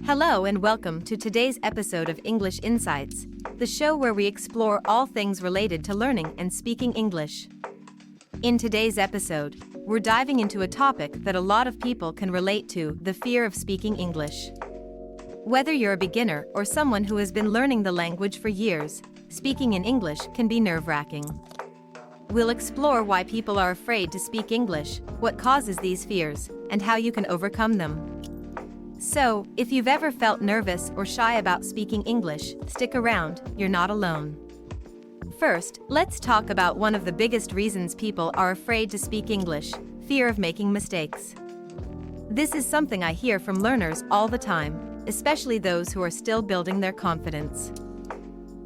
Hello and welcome to today's episode of English Insights, the show where we explore all things related to learning and speaking English. In today's episode, we're diving into a topic that a lot of people can relate to: the fear of speaking English. Whether you're a beginner or someone who has been learning the language for years, speaking in English can be nerve-wracking. We'll explore why people are afraid to speak English, what causes these fears, and how you can overcome them. So, if you've ever felt nervous or shy about speaking English, stick around, you're not alone. First, let's talk about one of the biggest reasons people are afraid to speak English: fear of making mistakes. This is something I hear from learners all the time, especially those who are still building their confidence.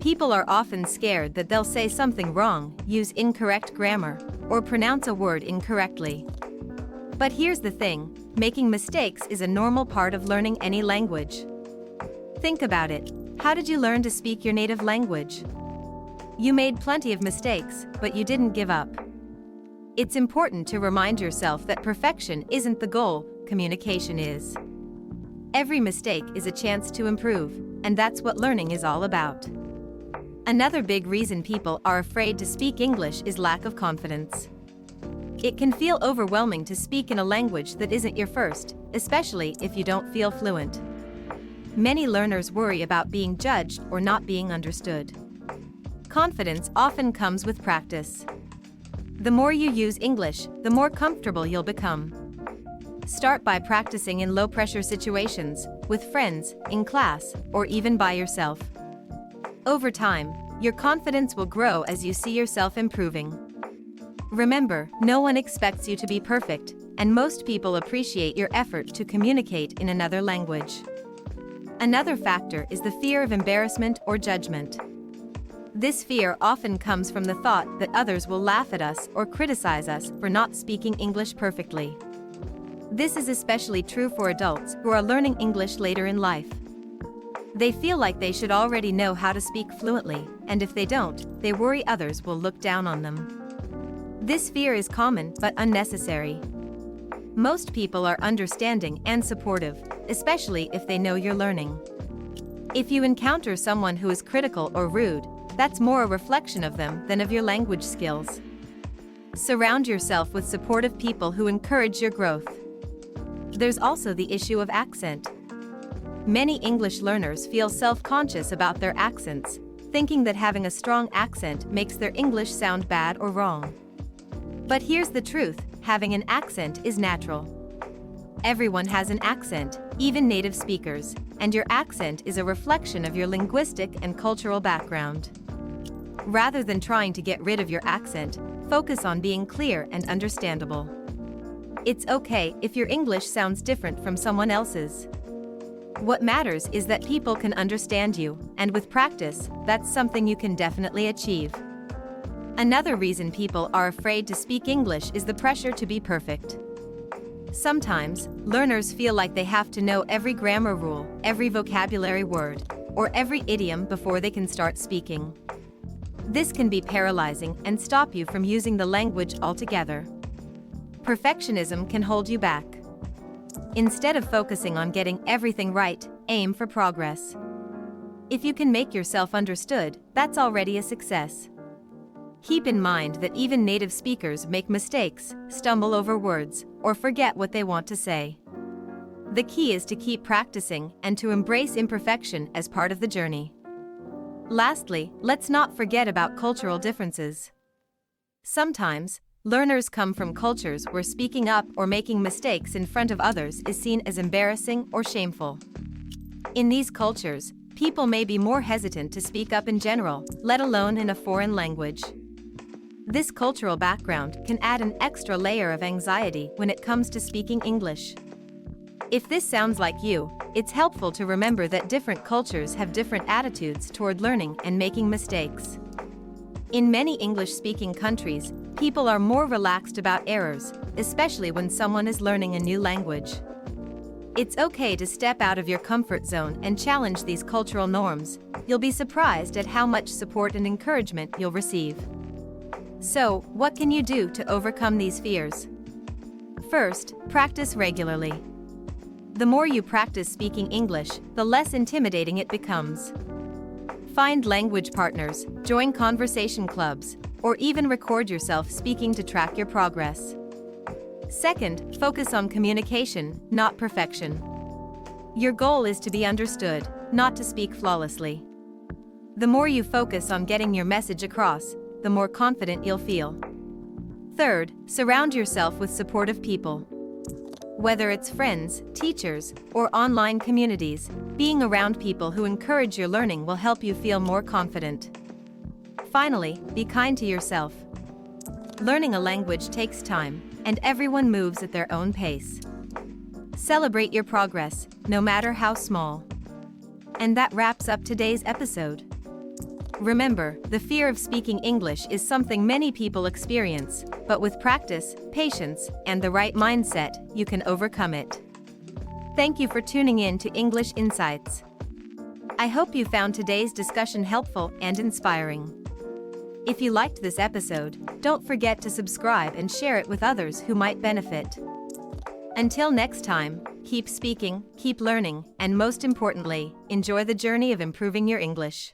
People are often scared that they'll say something wrong, use incorrect grammar, or pronounce a word incorrectly. But here's the thing: making mistakes is a normal part of learning any language. Think about it. How did you learn to speak your native language? You made plenty of mistakes, but you didn't give up. It's important to remind yourself that perfection isn't the goal, communication is. Every mistake is a chance to improve, and that's what learning is all about. Another big reason people are afraid to speak English is lack of confidence. It can feel overwhelming to speak in a language that isn't your first, especially if you don't feel fluent. Many learners worry about being judged or not being understood. Confidence often comes with practice. The more you use English, the more comfortable you'll become. Start by practicing in low-pressure situations, with friends, in class, or even by yourself. Over time, your confidence will grow as you see yourself improving. Remember, no one expects you to be perfect, and most people appreciate your effort to communicate in another language. Another factor is the fear of embarrassment or judgment. This fear often comes from the thought that others will laugh at us or criticize us for not speaking English perfectly. This is especially true for adults who are learning English later in life. They feel like they should already know how to speak fluently, and if they don't, they worry others will look down on them. This fear is common but unnecessary. Most people are understanding and supportive, especially if they know you're learning. If you encounter someone who is critical or rude, that's more a reflection of them than of your language skills. Surround yourself with supportive people who encourage your growth. There's also the issue of accent. Many English learners feel self-conscious about their accents, thinking that having a strong accent makes their English sound bad or wrong. But here's the truth: having an accent is natural. Everyone has an accent, even native speakers, and your accent is a reflection of your linguistic and cultural background. Rather than trying to get rid of your accent, focus on being clear and understandable. It's okay if your English sounds different from someone else's. What matters is that people can understand you, and with practice, that's something you can definitely achieve. Another reason people are afraid to speak English is the pressure to be perfect. Sometimes, learners feel like they have to know every grammar rule, every vocabulary word, or every idiom before they can start speaking. This can be paralyzing and stop you from using the language altogether. Perfectionism can hold you back. Instead of focusing on getting everything right, aim for progress. If you can make yourself understood, that's already a success. Keep in mind that even native speakers make mistakes, stumble over words, or forget what they want to say. The key is to keep practicing and to embrace imperfection as part of the journey. Lastly, let's not forget about cultural differences. Sometimes, learners come from cultures where speaking up or making mistakes in front of others is seen as embarrassing or shameful. In these cultures, people may be more hesitant to speak up in general, let alone in a foreign language. This cultural background can add an extra layer of anxiety when it comes to speaking English. If this sounds like you, it's helpful to remember that different cultures have different attitudes toward learning and making mistakes. In many English-speaking countries, people are more relaxed about errors, especially when someone is learning a new language. It's okay to step out of your comfort zone and challenge these cultural norms. You'll be surprised at how much support and encouragement you'll receive. So, what can you do to overcome these fears? First, practice regularly. The more you practice speaking English, the less intimidating it becomes. Find language partners, join conversation clubs, or even record yourself speaking to track your progress. Second, focus on communication, not perfection. Your goal is to be understood, not to speak flawlessly. The more you focus on getting your message across, the more confident you'll feel. Third, surround yourself with supportive people. Whether it's friends, teachers, or online communities, being around people who encourage your learning will help you feel more confident. Finally, be kind to yourself. Learning a language takes time, and everyone moves at their own pace. Celebrate your progress, no matter how small. And that wraps up today's episode. Remember, the fear of speaking English is something many people experience, but with practice, patience, and the right mindset, you can overcome it. Thank you for tuning in to English Insights. I hope you found today's discussion helpful and inspiring. If you liked this episode, don't forget to subscribe and share it with others who might benefit. Until next time, keep speaking, keep learning, and most importantly, enjoy the journey of improving your English.